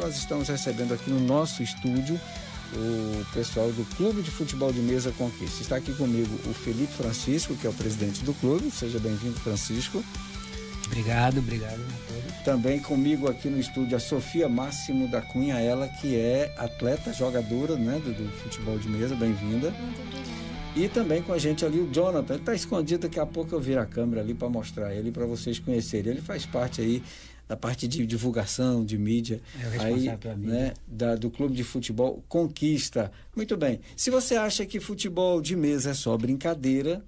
Nós estamos recebendo aqui no nosso estúdio o pessoal do Clube de Futebol de Mesa Conquista. Está aqui comigo o Felipe Francisco, que é o presidente do clube. Seja bem-vindo, Francisco. Obrigado a todos. Também comigo aqui no estúdio a Sofia Máximo da Cunha, ela que é atleta, jogadora, né, do futebol de mesa. Bem-vinda. Muito obrigada. E também com a gente ali o Jonathan. Ele está escondido, daqui a pouco eu viro a câmera ali para mostrar ele, para vocês conhecerem. Ele faz parte aí da parte de divulgação, de mídia, né, do Clube de Futebol Conquista. Muito bem. Se você acha que futebol de mesa é só brincadeira,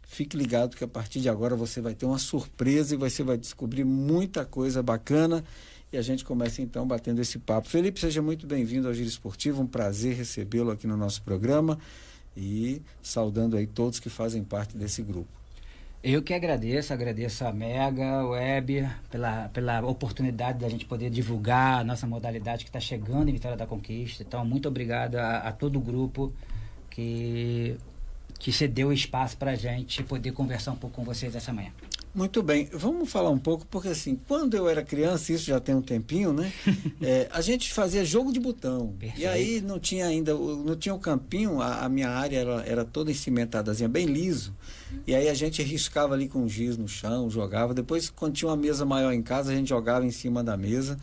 fique ligado que a partir de agora você vai ter uma surpresa e você vai descobrir muita coisa bacana. E a gente começa então batendo esse papo. Felipe, seja muito bem-vindo ao Giro Esportivo. Um prazer recebê-lo aqui no nosso programa e saudando aí todos que fazem parte desse grupo. Eu que agradeço a Mega Web pela oportunidade da gente poder divulgar a nossa modalidade que está chegando em Vitória da Conquista. Então, muito obrigado a todo o grupo que cedeu espaço para a gente poder conversar um pouco com vocês essa manhã. Muito bem, vamos falar um pouco, porque assim, quando eu era criança, isso já tem um tempinho, né? A gente fazia jogo de botão. Perfeito. E aí não tinha o campinho, a minha área era toda cimentadazinha, bem liso. E aí a gente riscava ali com giz no chão, jogava. Depois, quando tinha uma mesa maior em casa, a gente jogava em cima da mesa.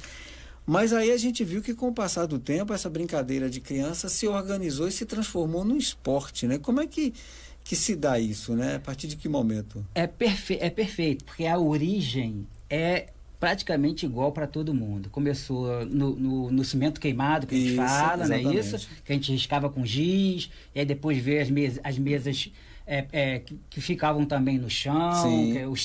Mas aí a gente viu que com o passar do tempo, essa brincadeira de criança se organizou e se transformou num esporte, né? Como é que se dá isso, né? A partir de que momento? É perfeito, porque a origem é praticamente igual para todo mundo. Começou no cimento queimado, que a gente fala, né? Isso, que a gente riscava com giz, e aí depois veio as mesas que ficavam também no chão, que é o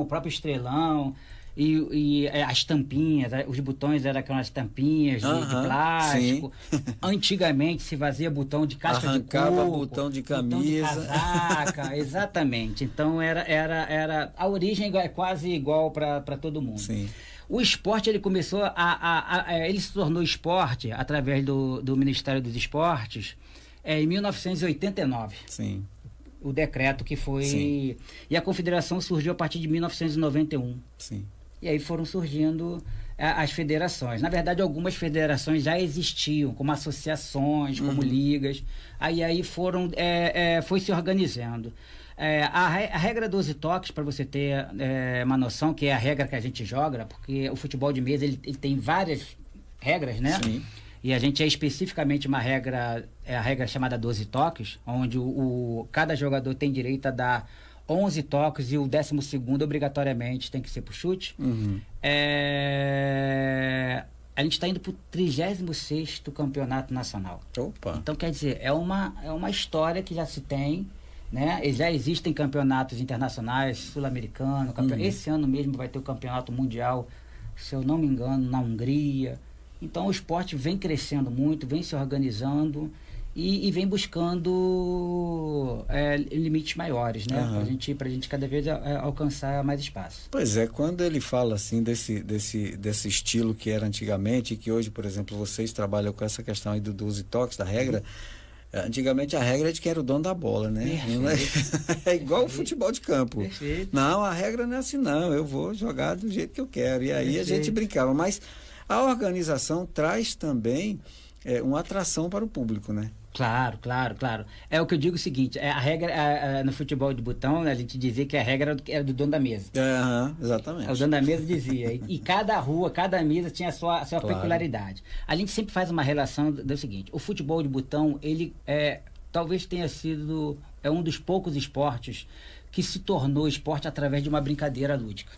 próprio estrelão, e as tampinhas, os botões eram aquelas tampinhas de plástico. Antigamente se fazia botão de casca de coco, arrancava botão de camisa, botão de casaca, exatamente. Então era a origem é quase igual para todo mundo. Sim. O esporte ele começou ele se tornou esporte através do Ministério dos Esportes em 1989. Sim. O decreto que foi... Sim. E a confederação surgiu a partir de 1991. Sim. E aí foram surgindo as federações. Na verdade, algumas federações já existiam, como associações, como ligas. Aí foi se organizando. A regra 12 toques, para você ter uma noção, que é a regra que a gente joga, porque o futebol de mesa ele tem várias regras, né? Sim. E a gente é especificamente uma regra, a regra chamada 12 toques, onde cada jogador tem direito a dar 11 toques e o 12º obrigatoriamente tem que ser pro chute. A gente está indo pro 36º campeonato nacional. Opa. Então, quer dizer, é uma história que já se tem, né? E já existem campeonatos internacionais, sul-americano, esse ano mesmo vai ter o campeonato mundial, se eu não me engano, na Hungria. Então o esporte vem crescendo muito, vem se organizando e vem buscando limites maiores, né? Pra gente cada vez alcançar mais espaço. Pois é, quando ele fala assim desse estilo que era antigamente, que hoje, por exemplo, vocês trabalham com essa questão aí do 12 toques, da regra, antigamente a regra é de que era o dono da bola, né? É igual o futebol de campo. Perfeito. Não, a regra não é assim não, eu vou jogar do jeito que eu quero. E aí a gente brincava, mas a organização traz também uma atração para o público, né? Claro. É o que eu digo o seguinte, a regra no futebol de botão, a gente dizia que a regra era do dono da mesa. Exatamente. O dono da mesa dizia. E cada rua, cada mesa tinha a sua peculiaridade. A gente sempre faz uma relação do seguinte, o futebol de botão, ele talvez tenha sido um dos poucos esportes que se tornou esporte através de uma brincadeira lúdica.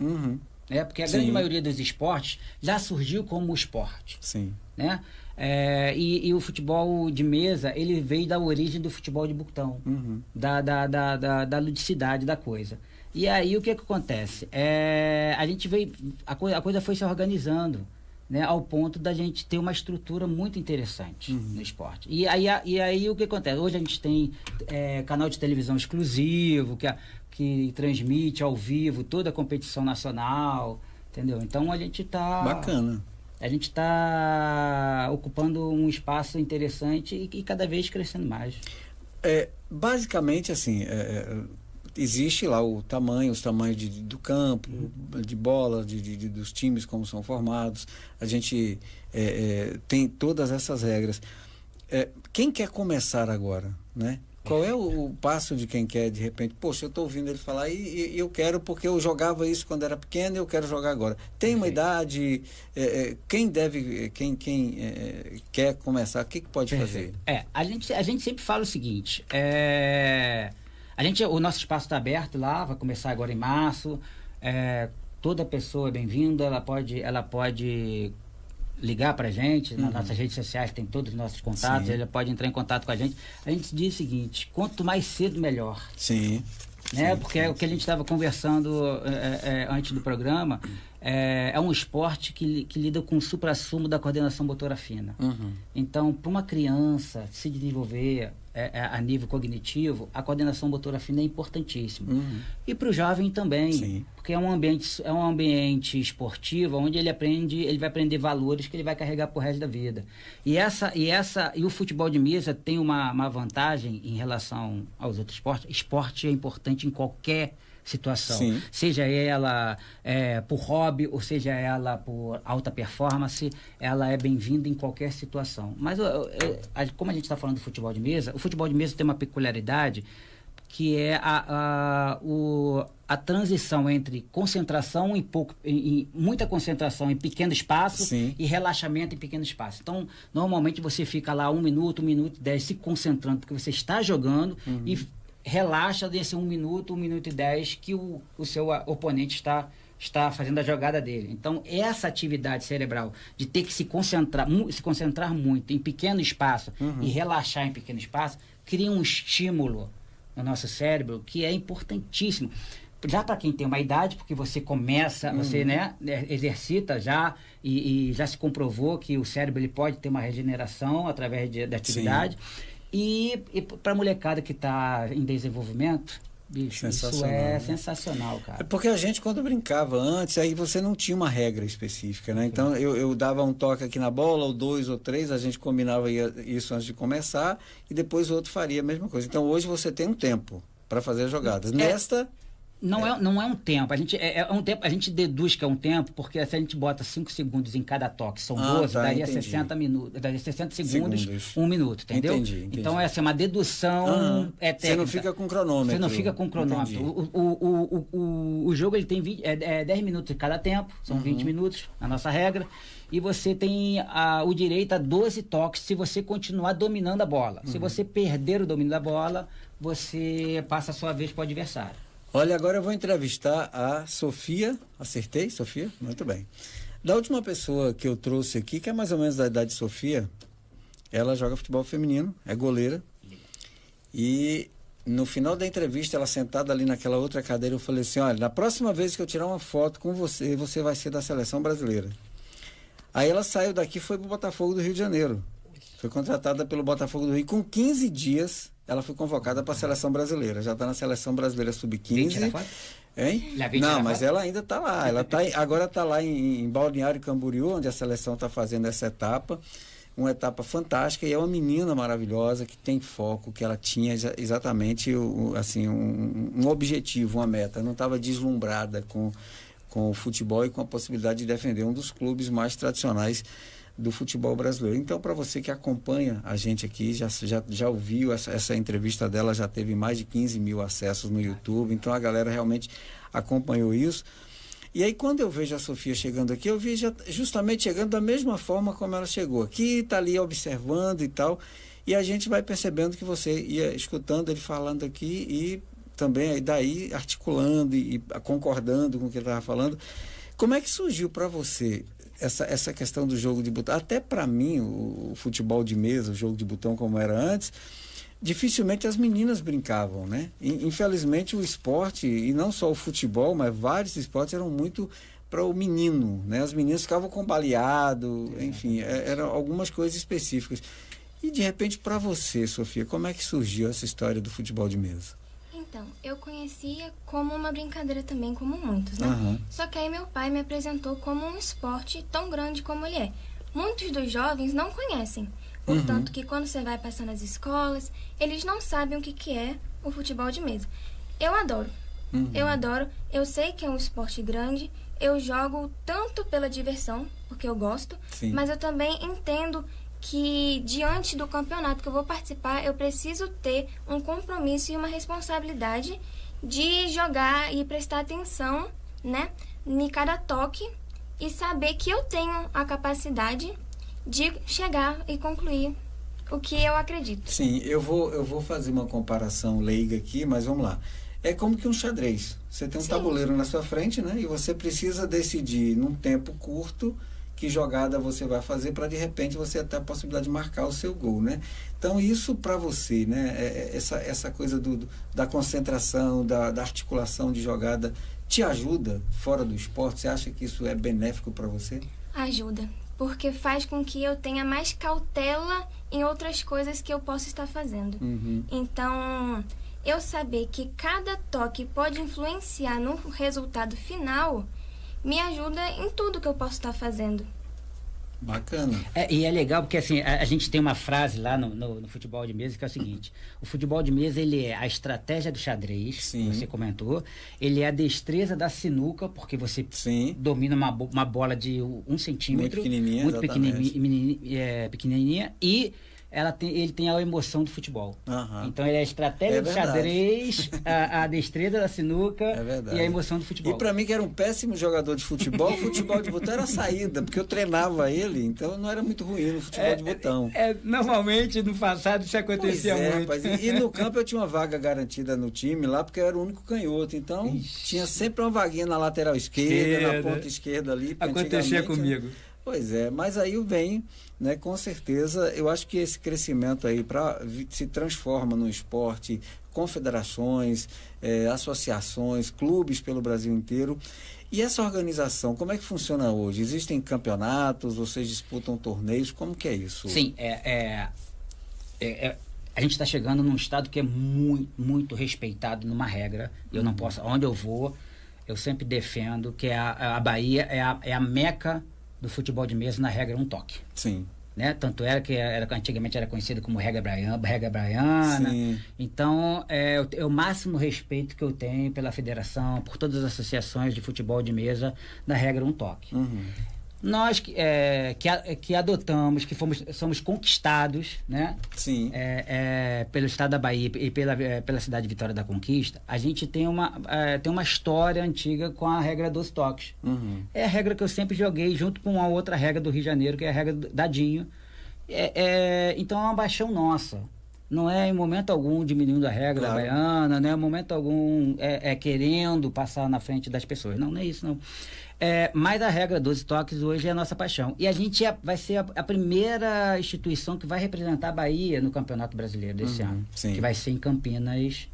Porque a grande maioria dos esportes já surgiu como esporte. Sim. Né? E o futebol de mesa, ele veio da origem do futebol de botão, da ludicidade da coisa. E aí o que acontece? A coisa foi se organizando, né, ao ponto da gente ter uma estrutura muito interessante no esporte. E aí o que acontece? Hoje a gente tem canal de televisão exclusivo, que transmite ao vivo toda a competição nacional, entendeu? Então a gente está... Bacana. A gente está ocupando um espaço interessante e cada vez crescendo mais. Basicamente, assim, existe lá os tamanhos do campo, de bola, dos times como são formados. A gente tem todas essas regras. Quem quer começar agora, né? Qual é o passo de quem quer, de repente, poxa, eu estou ouvindo ele falar e eu quero, porque eu jogava isso quando era pequeno e eu quero jogar agora. Tem uma idade, quem quer começar, o que pode fazer? A gente sempre fala o seguinte, o nosso espaço está aberto lá, vai começar agora em março, toda pessoa é bem-vinda, ela pode ligar para a gente, nas nossas redes sociais tem todos os nossos contatos. Sim. Ele pode entrar em contato com a gente. A gente diz o seguinte, quanto mais cedo, melhor. Sim. Né? Porque é o que a gente estava conversando antes do programa, é um esporte que lida com o suprassumo da coordenação motora fina. Então, para uma criança se desenvolver a nível cognitivo, a coordenação motora fina é importantíssima. E para o jovem também. Sim. Porque é um ambiente esportivo onde ele vai aprender valores que ele vai carregar pro resto da vida. E o futebol de mesa tem uma vantagem em relação aos outros esportes. Esporte é importante em qualquer situação. Sim. Seja ela por hobby ou seja ela por alta performance, ela é bem-vinda em qualquer situação. Mas como a gente está falando do futebol de mesa, o futebol de mesa tem uma peculiaridade que é a transição entre concentração muita concentração em pequeno espaço. Sim. E relaxamento em pequeno espaço. Então, normalmente você fica lá 1 minuto, 1 minuto e 10 se concentrando, porque você está jogando e relaxa desse 1 minuto, 1 minuto e 10 que o seu oponente está fazendo a jogada dele. Então, essa atividade cerebral de ter que se concentrar muito em pequeno espaço e relaxar em pequeno espaço, cria um estímulo no nosso cérebro que é importantíssimo. Já para quem tem uma idade, porque você começa, você exercita já e já se comprovou que o cérebro ele pode ter uma regeneração através da atividade. Sim. E para a molecada que está em desenvolvimento, bicho, isso é sensacional, cara. Porque a gente, quando brincava antes, aí você não tinha uma regra específica, né? Então, eu dava um toque aqui na bola, ou 2 ou 3, a gente combinava isso antes de começar, e depois o outro faria a mesma coisa. Então, hoje você tem um tempo para fazer as jogadas. Não é um tempo. A gente deduz que é um tempo, porque se a gente bota 5 segundos em cada toque, são 12, daria 60 minutos, daria 60 segundos, 1 minuto, entendeu? Entendi. Então, essa é uma dedução técnica. Você não fica com cronômetro. Você não fica com cronômetro. O jogo ele tem 10 minutos em cada tempo, são 20 minutos, a nossa regra, e você tem o direito a 12 toques se você continuar dominando a bola. Se você perder o domínio da bola, você passa a sua vez para o adversário. Olha, agora eu vou entrevistar a Sofia. Acertei, Sofia? Muito bem. Da última pessoa que eu trouxe aqui, que é mais ou menos da idade de Sofia, ela joga futebol feminino, é goleira. E no final da entrevista, ela sentada ali naquela outra cadeira, eu falei assim, olha, na próxima vez que eu tirar uma foto com você, você vai ser da seleção brasileira. Aí ela saiu daqui e foi para o Botafogo do Rio de Janeiro. Foi contratada pelo Botafogo do Rio. Com 15 dias... ela foi convocada para a seleção brasileira. Já está na seleção brasileira sub-15. Hein? Não, mas ela ainda está lá. Agora está lá em Balneário Camboriú, onde a seleção está fazendo essa etapa. Uma etapa fantástica, e é uma menina maravilhosa que tem foco, que ela tinha exatamente um objetivo, uma meta. Não estava deslumbrada com o futebol e com a possibilidade de defender um dos clubes mais tradicionais do futebol brasileiro. Então, para você que acompanha a gente aqui, já ouviu essa entrevista dela, já teve mais de 15 mil acessos no YouTube, então a galera realmente acompanhou isso. E aí, quando eu vejo a Sofia chegando aqui, eu vi justamente chegando da mesma forma como ela chegou aqui, está ali observando e tal, e a gente vai percebendo que você ia escutando ele falando aqui e também aí daí articulando e concordando com o que ele estava falando. Como é que surgiu para você essa questão do jogo de botão? Até para mim, o futebol de mesa, o jogo de botão como era antes, dificilmente as meninas brincavam, né? Infelizmente o esporte, e não só o futebol, mas vários esportes eram muito para o menino, né? As meninas ficavam com baleado, enfim, eram algumas coisas específicas. E de repente para você, Sofia, como é que surgiu essa história do futebol de mesa? Então, eu conhecia como uma brincadeira também, como muitos, né? Só que aí meu pai me apresentou como um esporte tão grande como ele é. Muitos dos jovens não conhecem. Portanto, que quando você vai passar nas escolas, eles não sabem o que é o futebol de mesa. Eu adoro. Eu adoro. Eu sei que é um esporte grande. Eu jogo tanto pela diversão, porque eu gosto, mas eu também entendo que diante do campeonato que eu vou participar, eu preciso ter um compromisso e uma responsabilidade de jogar e prestar atenção, né, em cada toque e saber que eu tenho a capacidade de chegar e concluir o que eu acredito. Sim, eu vou fazer uma comparação leiga aqui, mas vamos lá. É como que um xadrez. Você tem um tabuleiro na sua frente, né? E você precisa decidir num tempo curto que jogada você vai fazer para de repente você ter a possibilidade de marcar o seu gol, né? Então isso para você, né? Essa coisa da concentração, da articulação de jogada te ajuda fora do esporte? Você acha que isso é benéfico para você? Ajuda, porque faz com que eu tenha mais cautela em outras coisas que eu posso estar fazendo. Então, eu saber que cada toque pode influenciar no resultado final me ajuda em tudo que eu posso estar fazendo. Bacana. E é legal porque assim, a gente tem uma frase lá no futebol de mesa que é o seguinte: o futebol de mesa ele é a estratégia do xadrez, que você comentou, ele é a destreza da sinuca, porque você domina uma bola de 1 centímetro, muito pequenininha, e ele tem a emoção do futebol. Então ele é a estratégia do xadrez, a destreza da sinuca e a emoção do futebol. E para mim, que era um péssimo jogador de futebol, o futebol de botão era a saída, porque eu treinava ele, então não era muito ruim no futebol de botão. Normalmente no passado isso acontecia muito. Rapaz, e no campo eu tinha uma vaga garantida no time lá, porque eu era o único canhoto, então tinha sempre uma vaguinha na lateral esquerda, na ponta esquerda ali. Acontecia comigo. Pois é, mas aí vem, né, com certeza, eu acho que esse crescimento aí se transforma no esporte, confederações, associações, clubes pelo Brasil inteiro. E essa organização, como é que funciona hoje? Existem campeonatos, vocês disputam torneios, como que é isso? Sim, a gente está chegando num estado que é muito, muito respeitado numa regra. Eu não posso, onde eu vou, eu sempre defendo que a Bahia é a meca do futebol de mesa na regra um toque. Sim. Né? Tanto que antigamente era conhecido como regra baiana. Sim. Então, é o máximo respeito que eu tenho pela federação, por todas as associações de futebol de mesa da regra um toque. Nós que adotamos, que somos conquistados, né? Sim. Pelo estado da Bahia e pela cidade de Vitória da Conquista, a gente tem uma história antiga com a regra dos toques. É a regra que eu sempre joguei junto com a outra regra do Rio de Janeiro, que é a regra do dadinho. Então é uma paixão nossa. Não é em momento algum diminuindo a regra da baiana, não é em momento algum querendo passar na frente das pessoas. Não é isso, não. Mas a regra 12 toques hoje é a nossa paixão. E a gente vai ser a primeira instituição que vai representar a Bahia no Campeonato Brasileiro desse ano. Sim. Que vai ser em Campinas,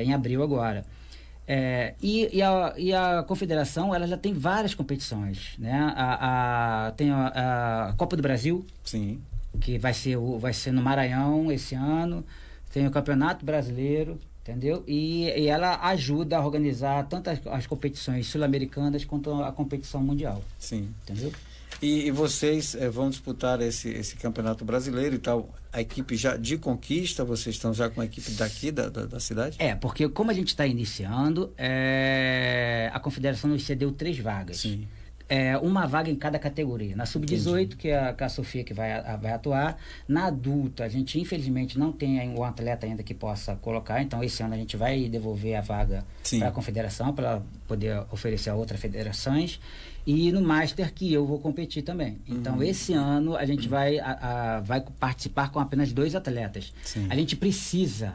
em abril agora. E a confederação, ela já tem várias competições, né? Tem a Copa do Brasil, sim, que vai ser no Maranhão esse ano. Tem o Campeonato Brasileiro, entendeu? E ela ajuda a organizar tanto as competições sul-americanas quanto a competição mundial. Sim. Entendeu? E vocês vão disputar esse campeonato brasileiro e tal, a equipe já de Conquista, vocês estão já com a equipe daqui da cidade? Porque como a gente está iniciando, a confederação nos cedeu 3 vagas. Sim. Uma vaga em cada categoria. Na sub-18, que é a Sofia que vai atuar. Na adulta, a gente infelizmente não tem um atleta ainda que possa colocar, então esse ano a gente vai devolver a vaga para a confederação, para poder oferecer a outras federações. E no Master, que eu vou competir também. Então esse ano a gente vai participar com apenas 2 atletas. Sim. A gente precisa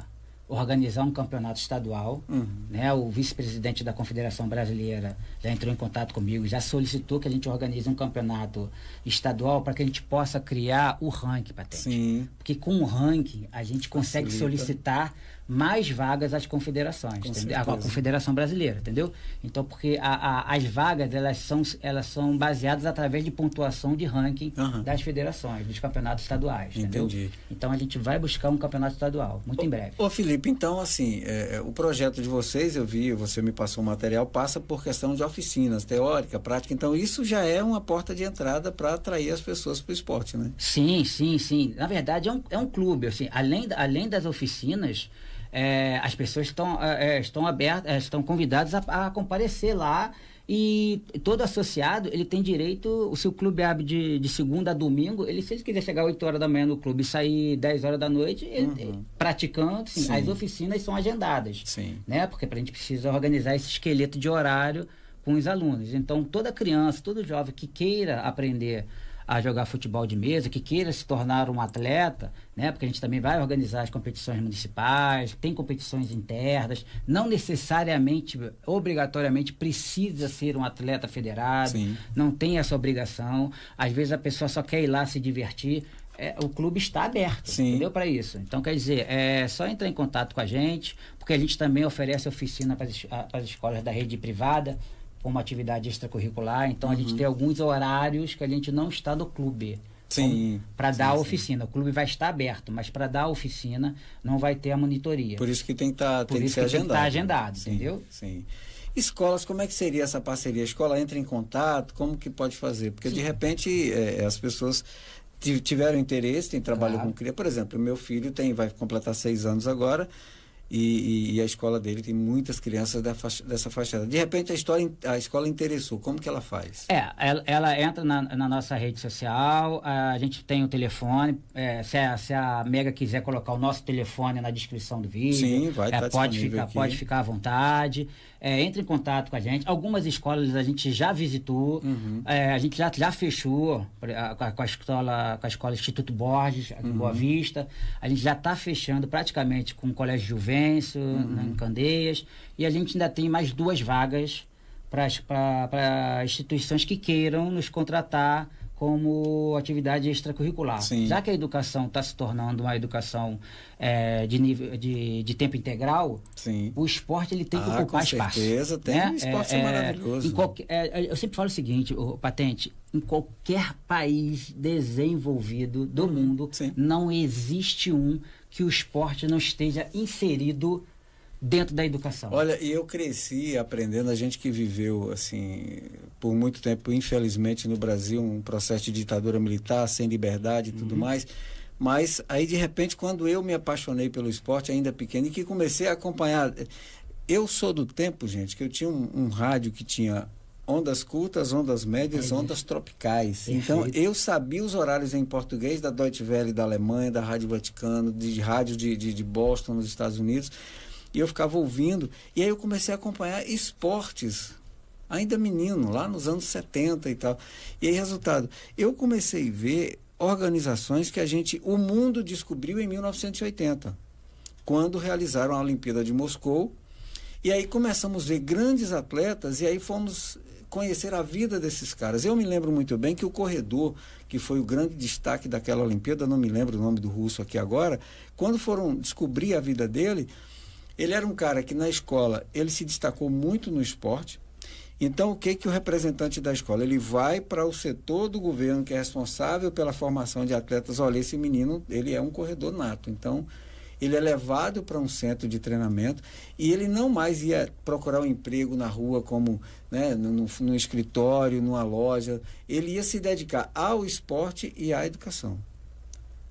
organizar um campeonato estadual, né? O vice-presidente da Confederação Brasileira já entrou em contato comigo, já solicitou que a gente organize um campeonato estadual para que a gente possa criar o ranking patente. Sim. Porque com o ranking a gente consegue solicitar mais vagas às confederações, a Confederação Brasileira, entendeu? Então, porque as vagas, elas são baseadas através de pontuação de ranking das federações, dos campeonatos estaduais, entendeu? Entendi. Então, a gente vai buscar um campeonato estadual, muito em breve. Ô Felipe, então, assim, o projeto de vocês, eu vi, você me passou o material, passa por questão de oficinas, teórica, prática, então isso já é uma porta de entrada para atrair as pessoas para o esporte, né? Sim. Na verdade, é um clube, assim, além das oficinas, as pessoas estão abertas, estão convidadas a comparecer lá. E todo associado, ele tem direito, se o clube abre de segunda a domingo, se ele quiser chegar 8 horas da manhã no clube e sair 10 horas da noite, ele, praticando, assim, as oficinas são agendadas. Né? Porque a gente precisa organizar esse esqueleto de horário com os alunos. Então, toda criança, todo jovem que queira aprender a jogar futebol de mesa, que queira se tornar um atleta, né? Porque a gente também vai organizar as competições municipais, tem competições internas, não necessariamente, obrigatoriamente precisa ser um atleta federado, não tem essa obrigação. Às vezes a pessoa só quer ir lá se divertir. O clube está aberto, entendeu? Para isso. Então, quer dizer, é só entrar em contato com a gente, porque a gente também oferece oficina para as escolas da rede privada, como atividade extracurricular. Então, a gente tem alguns horários que a gente não está no clube para dar a oficina. O clube vai estar aberto, mas para dar a oficina não vai ter a monitoria. Por isso que tem que estar agendado, entendeu? Sim. Escolas, como é que seria essa parceria? A escola entra em contato, como que pode fazer? Porque de repente as pessoas tiveram interesse em trabalho com criança. Por exemplo, meu filho vai completar 6 anos agora, e a escola dele tem muitas crianças dessa faixa. De repente a escola interessou, como que ela faz? Ela entra na nossa rede social, a gente tem o telefone, se a Mega quiser colocar o nosso telefone na descrição do vídeo, sim, vai estar disponível aqui. Pode ficar à vontade. Entre em contato com a gente. Algumas escolas a gente já visitou, a gente já fechou com a escola Instituto Borges, aqui em Boa Vista. A gente já está fechando praticamente com o Colégio Juvencio, em Candeias, e a gente ainda tem mais 2 vagas para instituições que queiram nos contratar como atividade extracurricular. Já que a educação está se tornando uma educação de tempo integral, o esporte ele tem que ocupar espaço. Com certeza, tem. O esporte é maravilhoso. Eu sempre falo o seguinte, Patente, em qualquer país desenvolvido do mundo, não existe que o esporte não esteja inserido dentro da educação. Olha, e eu cresci aprendendo, a gente que viveu, assim, por muito tempo, infelizmente, no Brasil, um processo de ditadura militar, sem liberdade e tudo mais, mas aí, de repente, quando eu me apaixonei pelo esporte, ainda pequeno, e que comecei a acompanhar, eu sou do tempo, gente, que eu tinha um rádio que tinha ondas curtas, ondas médias, ondas tropicais. Então, eu sabia os horários em português da Deutsche Welle da Alemanha, da Rádio Vaticano, de rádio de Boston, nos Estados Unidos, e eu ficava ouvindo, e aí eu comecei a acompanhar esportes, ainda menino, lá nos anos 70 e tal. E aí, resultado, eu comecei a ver organizações que o mundo descobriu em 1980, quando realizaram a Olimpíada de Moscou, e aí começamos a ver grandes atletas, e aí fomos conhecer a vida desses caras. Eu me lembro muito bem que o corredor, que foi o grande destaque daquela Olimpíada, não me lembro o nome do russo aqui agora, quando foram descobrir a vida dele, ele era um cara que na escola, ele se destacou muito no esporte. Então, o que o representante da escola? Ele vai para o setor do governo que é responsável pela formação de atletas. Olha, esse menino, ele é um corredor nato. Então, ele é levado para um centro de treinamento e ele não mais ia procurar um emprego na rua, como, né, no escritório, numa loja. Ele ia se dedicar ao esporte e à educação.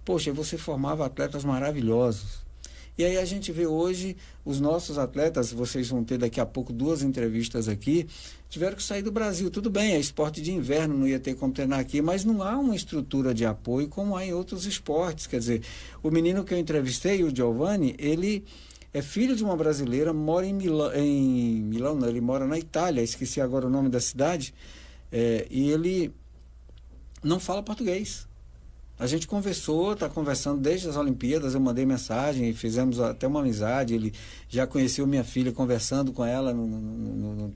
Poxa, você formava atletas maravilhosos. E aí a gente vê hoje os nossos atletas, vocês vão ter daqui a pouco 2 entrevistas aqui, tiveram que sair do Brasil. Tudo bem, é esporte de inverno, não ia ter como treinar aqui, mas não há uma estrutura de apoio como há em outros esportes. Quer dizer, o menino que eu entrevistei, o Giovanni, ele é filho de uma brasileira, mora em Milão, não, ele mora na Itália, esqueci agora o nome da cidade, e ele não fala português. A gente conversou, está conversando desde as Olimpíadas, eu mandei mensagem, fizemos até uma amizade, ele já conheceu minha filha conversando com ela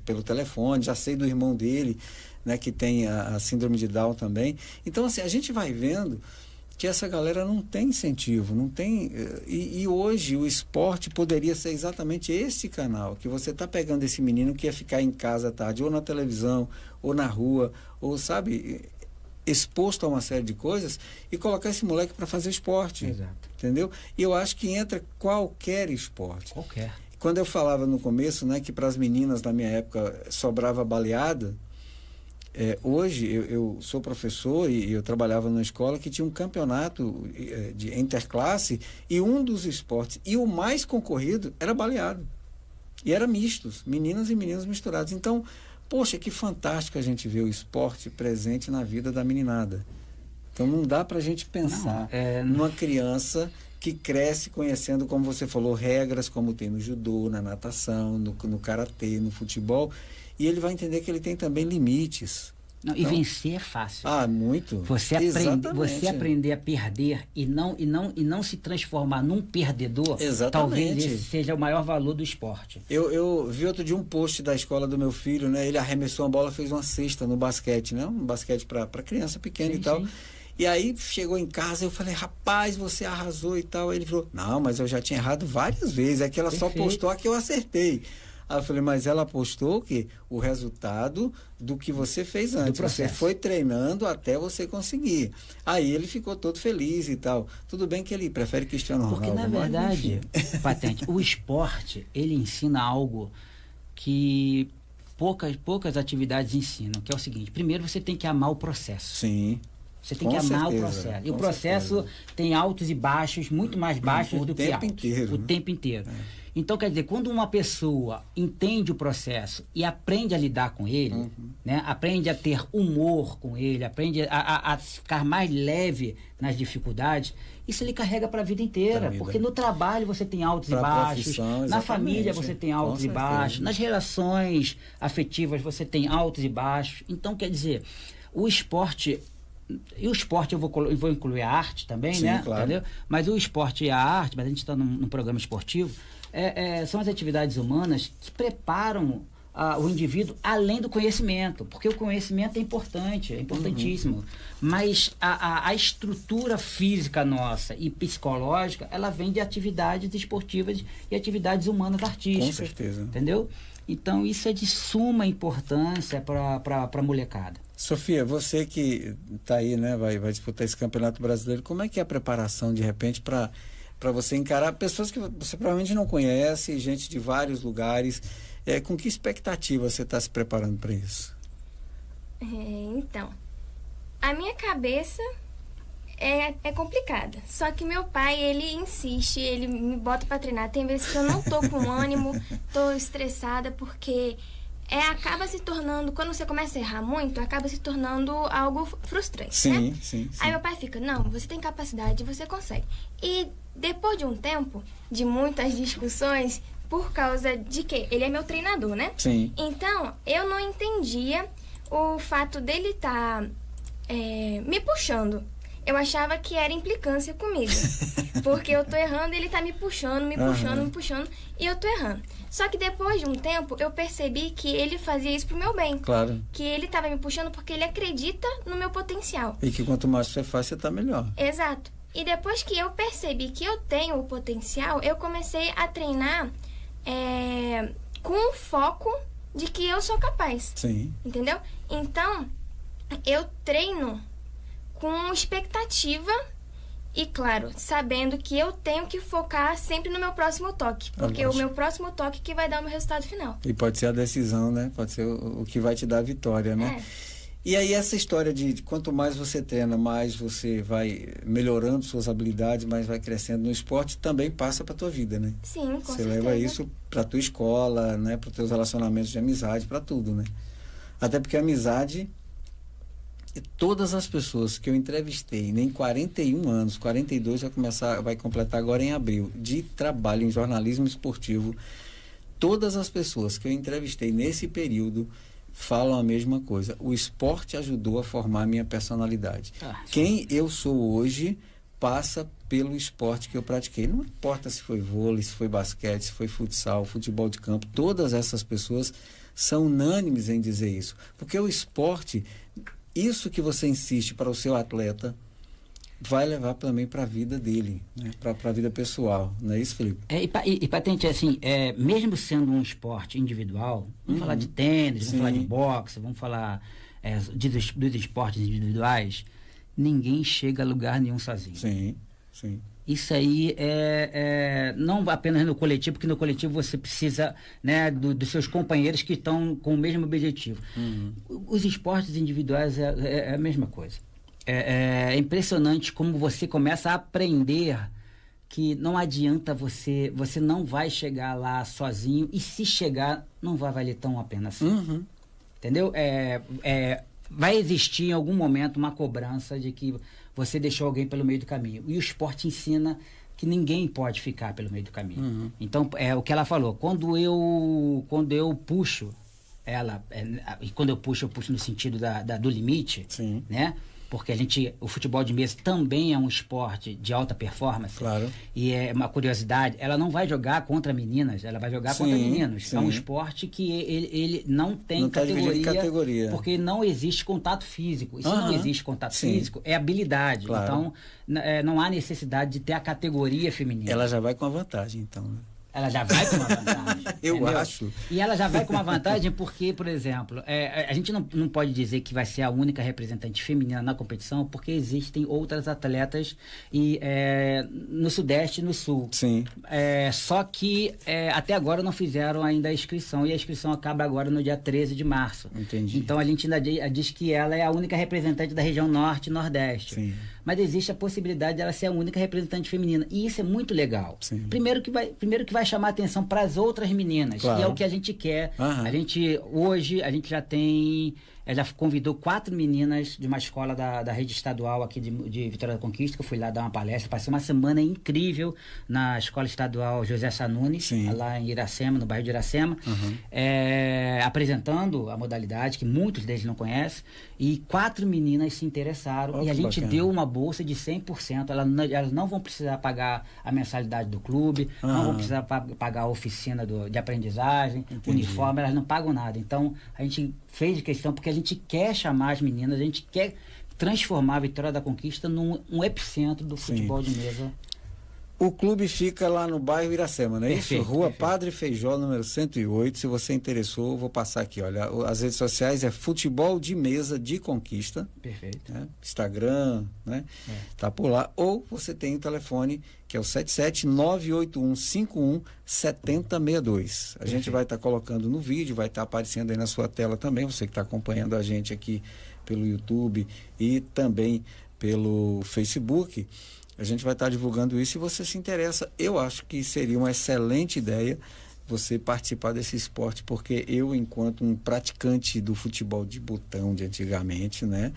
pelo telefone, já sei do irmão dele, né, que tem a síndrome de Down também. Então, assim, a gente vai vendo que essa galera não tem incentivo, não tem... E hoje o esporte poderia ser exatamente esse canal, que você está pegando esse menino que ia ficar em casa à tarde, ou na televisão, ou na rua, ou, sabe... exposto a uma série de coisas e colocar esse moleque para fazer esporte. Exato. Entendeu? E eu acho que entra qualquer esporte. Qualquer. Quando eu falava no começo, né, que para as meninas na minha época sobrava baleada, Hoje eu sou professor e eu trabalhava numa escola que tinha um campeonato de interclasse, e um dos esportes, e o mais concorrido, era baleado. E era mistos, meninas e meninos misturados. Então, poxa, que fantástico a gente ver o esporte presente na vida da meninada. Então não dá para a gente pensar numa criança que cresce conhecendo, como você falou, regras como tem no judô, na natação, no karatê, no futebol, e ele vai entender que ele tem também limites. Não, e vencer é fácil. Muito. Você aprender a perder e não se transformar num perdedor, talvez esse seja o maior valor do esporte. Eu vi outro dia um post da escola do meu filho, né? Ele arremessou a bola, fez uma cesta no basquete, né? Um basquete para criança pequena, sim, e tal. Sim. E aí chegou em casa, eu falei, rapaz, você arrasou e tal. Aí ele falou, não, mas eu já tinha errado várias vezes, é que ela só postou a que eu acertei. Aí eu falei, mas ela postou que o resultado do que você fez antes. Você foi treinando até você conseguir. Aí ele ficou todo feliz e tal. Tudo bem que ele prefere Cristiano Ronaldo. Porque, na verdade, Patente, o esporte, ele ensina algo que poucas atividades ensinam, que é o seguinte: primeiro você tem que amar o processo. Sim. Você tem que amar o processo. E o processo tem altos e baixos, muito mais baixos do que altos. O tempo inteiro. Então, quer dizer, quando uma pessoa entende o processo e aprende a lidar com ele, né, aprende a ter humor com ele, aprende a ficar mais leve nas dificuldades, isso ele carrega para a vida inteira. Porque no trabalho você tem altos e baixos, na família você tem altos e baixos, nas relações afetivas você tem altos e baixos. Então, quer dizer, o esporte... E o esporte eu vou incluir a arte também, sim, né? Claro. Entendeu? Mas o esporte e a arte, mas a gente está num programa esportivo, são as atividades humanas que preparam o indivíduo além do conhecimento, porque o conhecimento é importante, é importantíssimo, mas a estrutura física nossa e psicológica, ela vem de atividades esportivas e atividades humanas artísticas. Com certeza. Entendeu? Então isso é de suma importância para a molecada. Sofia, você que está aí, né, vai disputar esse campeonato brasileiro, como é que é a preparação, de repente, para você encarar pessoas que você provavelmente não conhece, gente de vários lugares, com que expectativa você está se preparando para isso? Então, a minha cabeça é complicada, só que meu pai, ele insiste, ele me bota para treinar. Tem vezes que eu não tô com ânimo, tô estressada, porque... acaba se tornando, quando você começa a errar muito, acaba se tornando algo frustrante, sim, né? Sim. Aí meu pai fica, não, você tem capacidade, você consegue. E depois de um tempo, de muitas discussões, por causa de que ele é meu treinador, né? Sim. Então, eu não entendia o fato dele estar me puxando. Eu achava que era implicância comigo. Porque eu tô errando e ele tá me puxando, e eu tô errando. Só que depois de um tempo, eu percebi que ele fazia isso pro meu bem. Claro. Que ele tava me puxando porque ele acredita no meu potencial. E que quanto mais você faz, você tá melhor. Exato. E depois que eu percebi que eu tenho o potencial, eu comecei a treinar com o foco de que eu sou capaz. Sim. Entendeu? Então, eu treino com expectativa e, claro, sabendo que eu tenho que focar sempre no meu próximo toque. Porque é o meu próximo toque que vai dar o meu resultado final. E pode ser a decisão, né? Pode ser o que vai te dar a vitória, né? E aí essa história de quanto mais você treina, mais você vai melhorando suas habilidades, mais vai crescendo no esporte, também passa para tua vida, né? Sim, com certeza. Você leva isso para tua escola, né? Para os teus relacionamentos de amizade, para tudo, né? Até porque a amizade... Todas as pessoas que eu entrevistei, nem 41 anos, 42 vai completar agora em abril, de trabalho em jornalismo esportivo, todas as pessoas que eu entrevistei nesse período falam a mesma coisa. O esporte ajudou a formar a minha personalidade. Quem eu sou hoje passa pelo esporte que eu pratiquei. Não importa se foi vôlei, se foi basquete, se foi futsal, futebol de campo, todas essas pessoas são unânimes em dizer isso. Porque o esporte... Isso que você insiste para o seu atleta vai levar também para a vida dele, né? Para a vida pessoal, não é isso, Felipe? E Patente, assim, mesmo sendo um esporte individual, vamos falar de tênis, vamos falar de boxe, vamos falar dos esportes individuais, ninguém chega a lugar nenhum sozinho. Sim. Isso aí não apenas no coletivo, porque no coletivo você precisa, né, dos seus companheiros que estão com o mesmo objetivo. Os esportes individuais é a mesma coisa. É impressionante como você começa a aprender que não adianta você não vai chegar lá sozinho, e se chegar, não vai valer tão a pena assim. Entendeu? Vai existir em algum momento uma cobrança de que você deixou alguém pelo meio do caminho. E o esporte ensina que ninguém pode ficar pelo meio do caminho. Então, é o que ela falou. Quando eu puxo ela, e quando eu puxo no sentido do limite, Sim. né? Porque o futebol de mesa também é um esporte de alta performance. Claro. E é uma curiosidade, ela não vai jogar contra meninas, ela vai jogar contra meninos. Sim. É um esporte que ele não tem não categoria, porque não existe contato físico. E se não existe contato físico, é habilidade. Claro. Então, não há necessidade de ter a categoria feminina. Ela já vai com a vantagem, então, né? Ela já vai com uma vantagem. Eu entendeu? acho. E ela já vai com uma vantagem porque, por exemplo, a gente não pode dizer que vai ser a única representante feminina na competição, porque existem outras atletas no Sudeste e no Sul. Sim. Só que até agora não fizeram ainda a inscrição, e a inscrição acaba agora no dia 13 de março. Entendi. Então a gente ainda diz que ela é a única representante da região Norte e Nordeste. Sim. Mas existe a possibilidade dela ser a única representante feminina. E isso é muito legal. Sim. Primeiro que vai chamar atenção para as outras meninas, claro. que é o que a gente quer. Hoje a gente já convidou 4 meninas de uma escola da rede estadual aqui de Vitória da Conquista, que eu fui lá dar uma palestra. Passei uma semana incrível na escola estadual José Sanuni, lá em Iracema, no bairro de Iracema, apresentando a modalidade, que muitos deles não conhecem, e 4 meninas se interessaram, e a gente deu uma bolsa de 100%. Elas não vão precisar pagar a mensalidade do clube, não vão precisar pagar a oficina de aprendizagem, Entendi. uniforme, elas não pagam nada. Então, a gente fez de questão, porque a gente quer chamar as meninas, a gente quer transformar a Vitória da Conquista num epicentro do futebol de mesa. O clube fica lá no bairro Iracema, não é Perfeito, isso? Rua perfeito. Padre Feijó, número 108. Se você interessou, vou passar aqui. Olha, as redes sociais é Futebol de Mesa de Conquista. Perfeito. Né? Instagram, né? Tá por lá. Ou você tem o telefone, que é o 77-98151-7062. A gente vai estar colocando no vídeo, vai estar aparecendo aí na sua tela também, você que está acompanhando a gente aqui pelo YouTube e também pelo Facebook. A gente vai estar divulgando isso. Se você se interessa, eu acho que seria uma excelente ideia você participar desse esporte, porque eu, enquanto um praticante do futebol de botão de antigamente, né,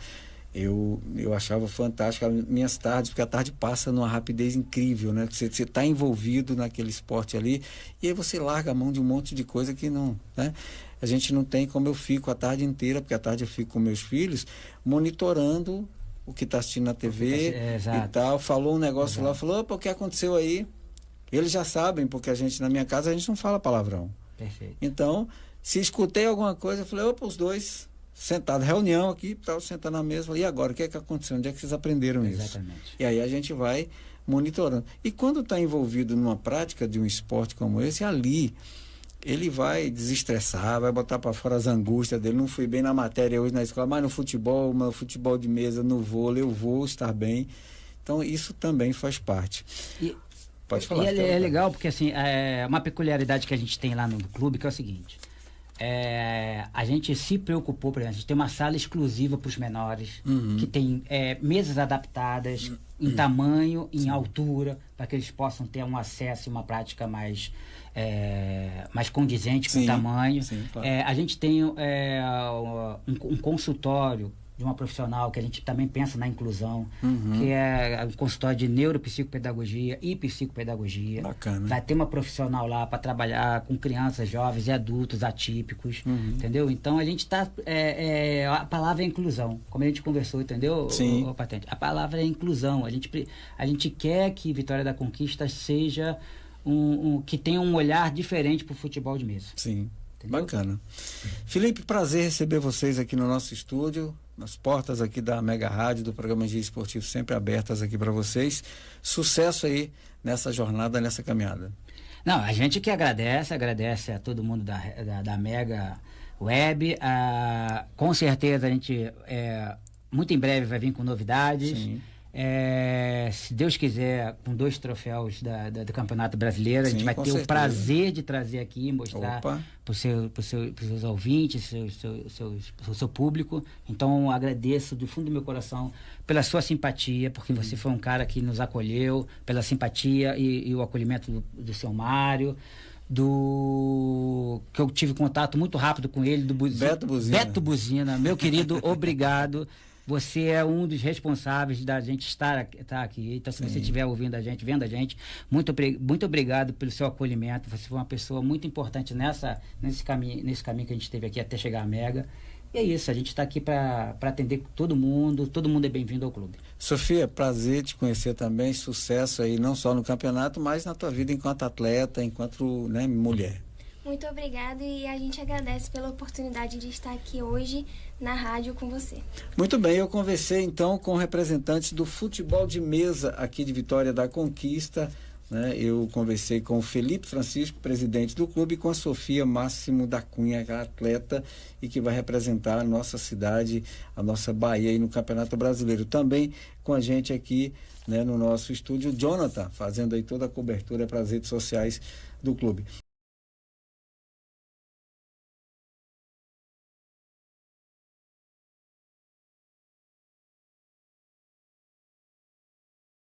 eu achava fantástico as minhas tardes, porque a tarde passa numa rapidez incrível, né? Você está envolvido naquele esporte ali, e aí você larga a mão de um monte de coisa que não, né? A gente não tem como eu fico a tarde inteira, porque à tarde eu fico com meus filhos, monitorando o que está assistindo na TV e tal. Falou um negócio lá, falou, opa, o que aconteceu aí? Eles já sabem, porque na minha casa a gente não fala palavrão. Perfeito. Então, se escutei alguma coisa, eu falei, opa, os dois sentados, reunião aqui, tal, sentando na mesa, falei, e agora, o que é que aconteceu? Onde é que vocês aprenderam isso? Exatamente. E aí a gente vai monitorando. E quando está envolvido numa prática de um esporte como esse, ali ele vai desestressar, vai botar para fora as angústias dele. Não fui bem na matéria hoje na escola, mas no futebol de mesa, no vôlei, eu vou estar bem. Então, isso também faz parte. Pode falar. E é legal porque, assim, uma peculiaridade que a gente tem lá no clube, que é o seguinte. A gente se preocupou, por exemplo, a gente tem uma sala exclusiva para os menores, que tem mesas adaptadas em tamanho, em altura, para que eles possam ter um acesso e uma prática mais condizente com o tamanho. Sim, claro. A gente tem um consultório de uma profissional que a gente também pensa na inclusão, que é um consultório de neuropsicopedagogia e psicopedagogia. Bacana. Vai ter uma profissional lá para trabalhar com crianças, jovens e adultos atípicos, entendeu? Então a gente está... a palavra é inclusão, como a gente conversou, entendeu? Sim. O Patente? A palavra é inclusão. A gente quer que Vitória da Conquista seja que tenha um olhar diferente para o futebol de mesa. Sim. Entendeu? Bacana. Felipe, prazer receber vocês aqui no nosso estúdio, nas portas aqui da Mega Rádio, do programa Dia Esportivo, sempre abertas aqui para vocês. Sucesso aí nessa jornada, nessa caminhada. Não, a gente que agradece a todo mundo da Mega Web. Com certeza a gente muito em breve vai vir com novidades. Sim. Se Deus quiser, com 2 troféus do Campeonato Brasileiro, a gente vai ter o prazer de trazer aqui e mostrar para os seus ouvintes, seu público. Então, agradeço do fundo do meu coração pela sua simpatia, porque você foi um cara que nos acolheu, pela simpatia e o acolhimento do seu Mário, que eu tive contato muito rápido com ele, do Beto Buzina, meu querido, obrigado. Você é um dos responsáveis da gente estar aqui. Então, se você estiver ouvindo a gente, vendo a gente, muito obrigado pelo seu acolhimento. Você foi uma pessoa muito importante nesse caminho que a gente teve aqui até chegar à Mega. E é isso, a gente está aqui para atender todo mundo é bem-vindo ao clube. Sofia, prazer te conhecer também, sucesso aí, não só no campeonato, mas na tua vida enquanto atleta, enquanto mulher. Muito obrigada e a gente agradece pela oportunidade de estar aqui hoje na rádio com você. Muito bem, eu conversei então com representantes do futebol de mesa aqui de Vitória da Conquista, né? Eu conversei com o Felipe Francisco, presidente do clube, e com a Sofia Máximo da Cunha, que é atleta e que vai representar a nossa cidade, a nossa Bahia aí no Campeonato Brasileiro. Também com a gente aqui, né, no nosso estúdio, Jonathan, fazendo aí toda a cobertura para as redes sociais do clube.